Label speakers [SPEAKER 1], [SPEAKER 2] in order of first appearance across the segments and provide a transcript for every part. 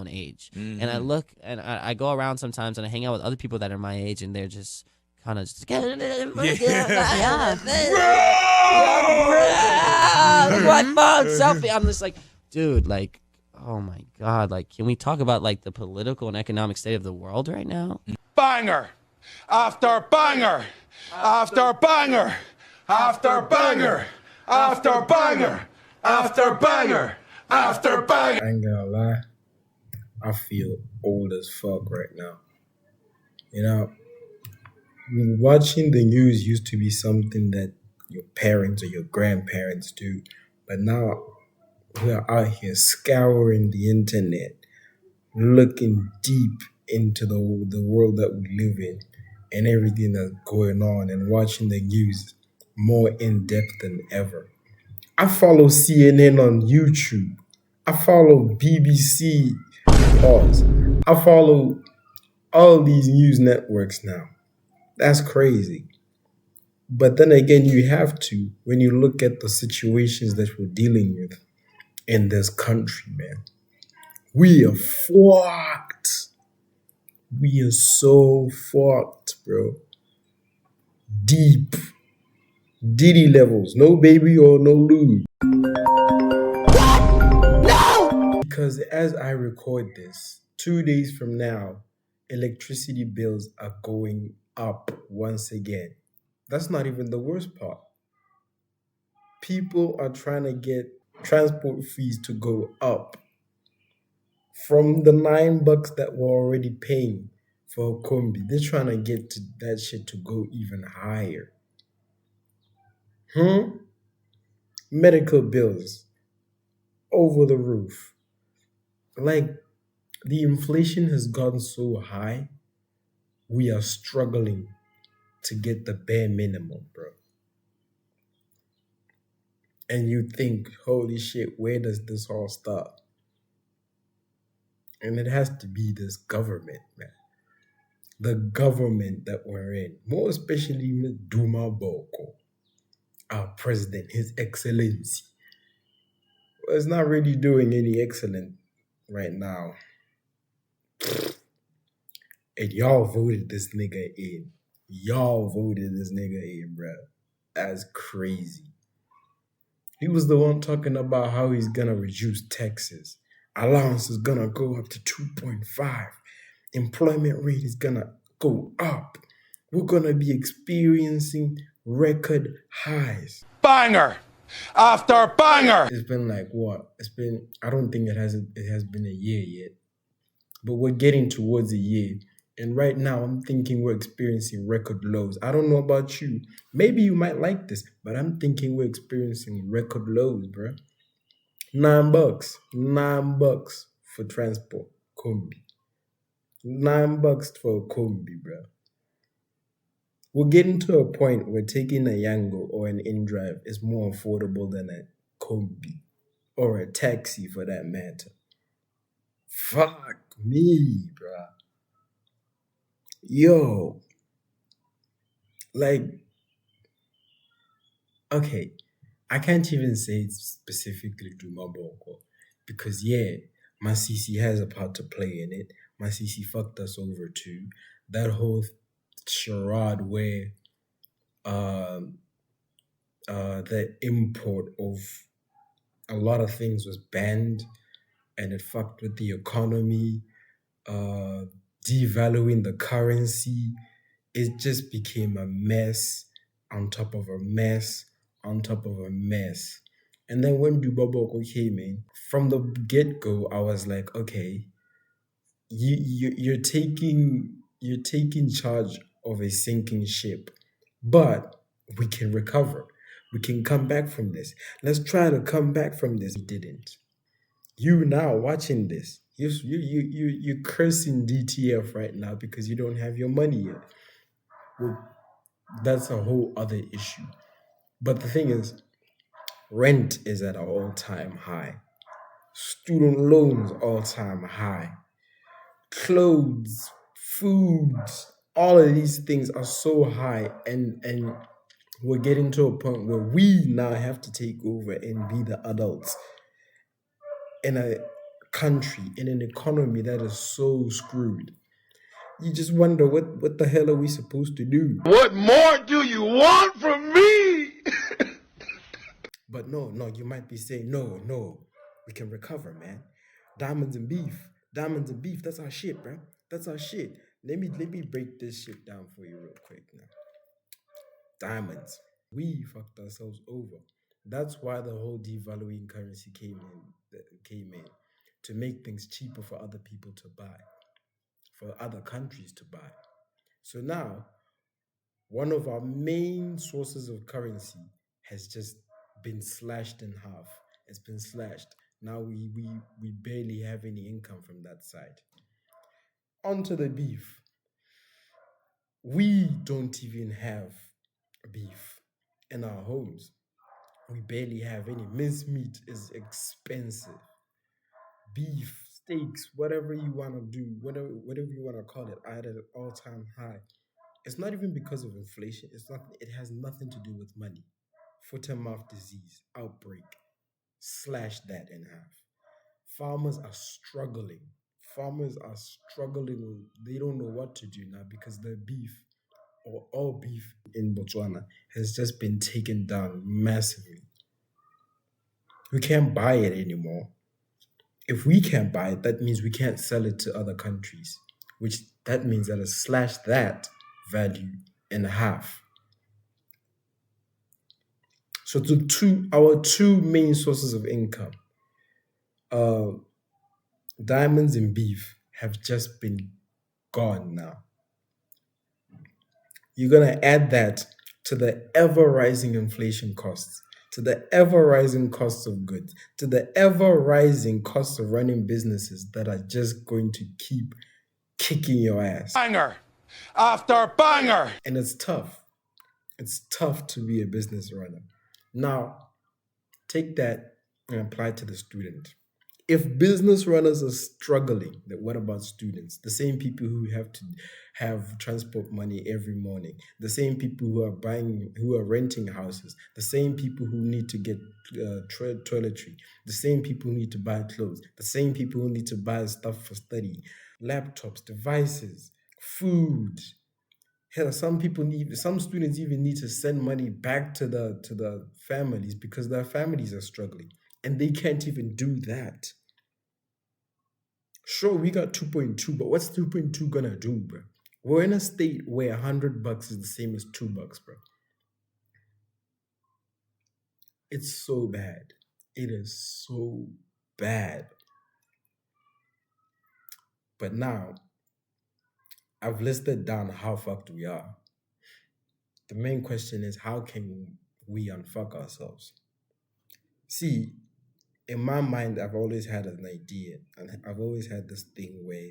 [SPEAKER 1] own age. And I
[SPEAKER 2] Mm-hmm.
[SPEAKER 1] look and I go around sometimes and I hang out with other people that are my age and they're just kind of just
[SPEAKER 3] Yeah.
[SPEAKER 1] what mom selfie. I'm just like, dude, like, oh my god, like, can we talk about like the political and economic state of the world right now?
[SPEAKER 2] Banger after banger after banger after banger after banger after banger after banger.
[SPEAKER 4] I ain't gonna lie, I feel old as fuck right now. You know, watching the news used to be something that your parents or your grandparents do, but now we are out here scouring the internet, looking deep into the world that we live in and everything that's going on and watching the news more in depth than ever. I follow CNN on YouTube. I follow BBC Pause. I follow all these news networks now. That's crazy. But then again, you have to when you look at the situations that we're dealing with in this country, man. We are fucked. We are so fucked, bro. Deep. Diddy levels. No baby or no lube. Because as I record this, 2 days from now, electricity bills are going up once again. That's not even the worst part. People are trying to get transport fees to go up from the $9 that we're already paying for a combi. They're trying to get to that shit to go even higher. Medical bills over the roof. Like, the inflation has gotten so high, we are struggling to get the bare minimum, bro. And you think, holy shit, where does this all start? And it has to be this government, man. The government that we're in, more especially Duma Boko, our president, His Excellency. Well, it's not really doing any excellent right now. And y'all voted this nigga in. Y'all voted this nigga in, bro. That's crazy. He was the one talking about how he's gonna reduce taxes. Allowance is gonna go up to 2.5. Employment rate is gonna go up. We're gonna be experiencing record highs.
[SPEAKER 2] Banger after banger.
[SPEAKER 4] It's been like what? I don't think it has been a year yet. But we're getting towards a year. And right now I'm thinking we're experiencing record lows. I don't know about you. Maybe you might like this, but I'm thinking we're experiencing record lows, bro. $9. $9 for transport. Combi. $9 for a combi, bro. We're getting to a point where taking a Yango or an InDrive is more affordable than a combi or a taxi for that matter. Fuck me, bro. Yo. Like, okay, I can't even say it's specifically Duma Boko because, yeah, my CC has a part to play in it. My CC fucked us over too. That whole charade where the import of a lot of things was banned and it fucked with the economy, devaluing the currency. It just became a mess on top of a mess on top of a mess. And then when Dubaboko came in, from the get-go, I was like, okay, you're taking charge of a sinking ship, but we can recover. We can come back from this. Let's try to come back from this. We didn't. You now watching this, you're cursing DTF right now because you don't have your money yet. Well, that's a whole other issue. But the thing is, rent is at an all-time high. Student loans all-time high. Clothes, foods, all of these things are so high, and we're getting to a point where we now have to take over and be the adults in a country in an economy that is so screwed. You just wonder what the hell are we supposed to do?
[SPEAKER 2] What more do you want from me?
[SPEAKER 4] But no, you might be saying, no, we can recover, man. Diamonds and beef, that's our shit, bro. That's our shit. Let me break this shit down for you real quick now. Diamonds, we fucked ourselves over. That's why the whole devaluing currency came in to make things cheaper for other people to buy, for other countries to buy. So now, one of our main sources of currency has just been slashed in half. It's been slashed. Now we barely have any income from that side. Onto the beef. We don't even have beef in our homes. We barely have any. Mincemeat is expensive. Beef, steaks, whatever you want to do, whatever you want to call it, are at an all-time high. It's not even because of inflation. It has nothing to do with money. Foot and mouth disease, outbreak, slash that in half. Farmers are struggling. They don't know what to do now because the beef, or all beef in Botswana, has just been taken down massively. We can't buy it anymore. If we can't buy it, that means we can't sell it to other countries, which that means that it's slashed that value in half. So our two main sources of income, diamonds and beef, have just been gone now. You're going to add that to the ever-rising inflation costs, to the ever-rising costs of goods, to the ever-rising costs of running businesses that are just going to keep kicking your ass.
[SPEAKER 2] Banger after banger.
[SPEAKER 4] And it's tough. It's tough to be a business runner. Now, take that and apply it to the student. If business runners are struggling, then what about students? The same people who have to have transport money every morning, the same people who are renting houses, the same people who need to get toiletry, the same people who need to buy clothes, the same people who need to buy stuff for study, laptops, devices, food. Hell, some students even need to send money back to the families because their families are struggling, and they can't even do that. Sure, we got 2.2, but what's 2.2 gonna do, bro? We're in a state where $100 is the same as $2, bro. It's so bad. It is so bad. But now, I've listed down how fucked we are. The main question is, how can we unfuck ourselves? See, in my mind, I've always had an idea, and I've always had this thing where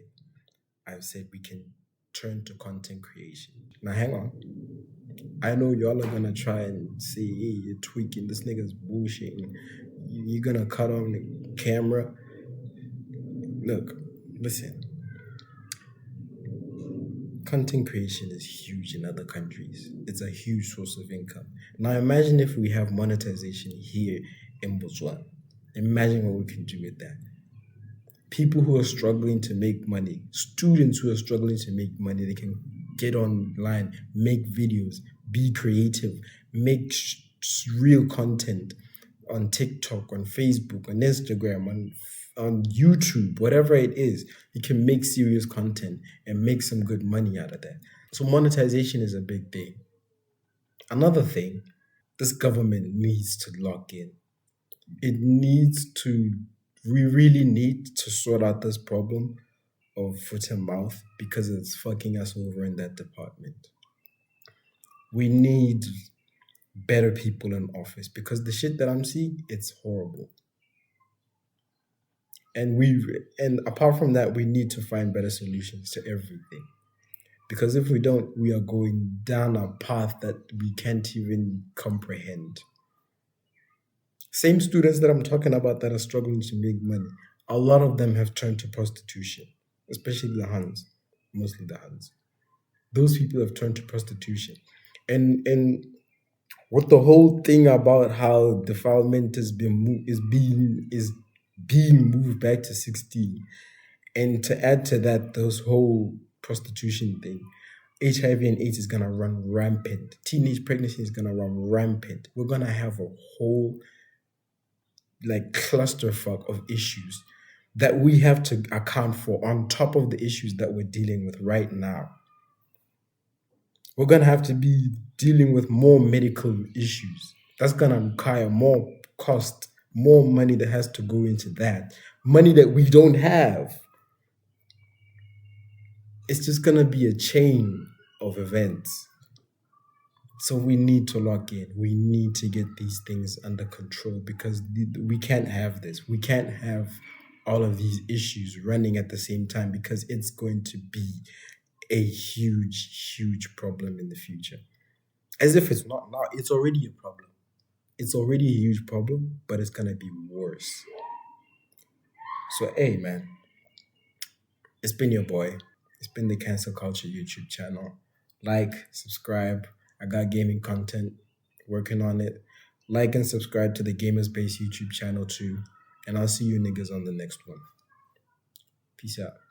[SPEAKER 4] I've said we can turn to content creation. Now, hang on. I know y'all are gonna try and say, hey, you're tweaking, this nigga's bullshitting. You're gonna cut on the camera. Look, listen. Content creation is huge in other countries. It's a huge source of income. Now, imagine if we have monetization here in Botswana. Imagine what we can do with that. People who are struggling to make money, students who are struggling to make money, they can get online, make videos, be creative, make real content on TikTok, on Facebook, on Instagram, on YouTube, whatever it is. You can make serious content and make some good money out of that. So monetization is a big thing. Another thing, this government needs to lock in. We really need to sort out this problem of foot and mouth because it's fucking us over in that department. We need better people in office because the shit that I'm seeing, it's horrible. And apart from that, we need to find better solutions to everything. Because if we don't, we are going down a path that we can't even comprehend. Same students that I'm talking about that are struggling to make money, a lot of them have turned to prostitution, especially the Huns, mostly the Huns. Those people have turned to prostitution. And what the whole thing about how defilement is being moved back to 16. And to add to that, those whole prostitution thing, HIV and AIDS is going to run rampant. Teenage pregnancy is going to run rampant. We're going to have a whole like clusterfuck of issues that we have to account for on top of the issues that we're dealing with right now. We're going to have to be dealing with more medical issues. That's going to require more cost, more money that has to go into that. Money that we don't have. It's just going to be a chain of events. So we need to lock in. We need to get these things under control because we can't have this. We can't have all of these issues running at the same time because it's going to be a huge, huge problem in the future. As if it's not now. It's already a problem. It's already a huge problem, but it's going to be worse. So, hey, man. It's been your boy. It's been the Cancel Culture YouTube channel. Like, subscribe. I got gaming content, working on it. Like and subscribe to the Gamersbase YouTube channel too. And I'll see you niggas on the next one. Peace out.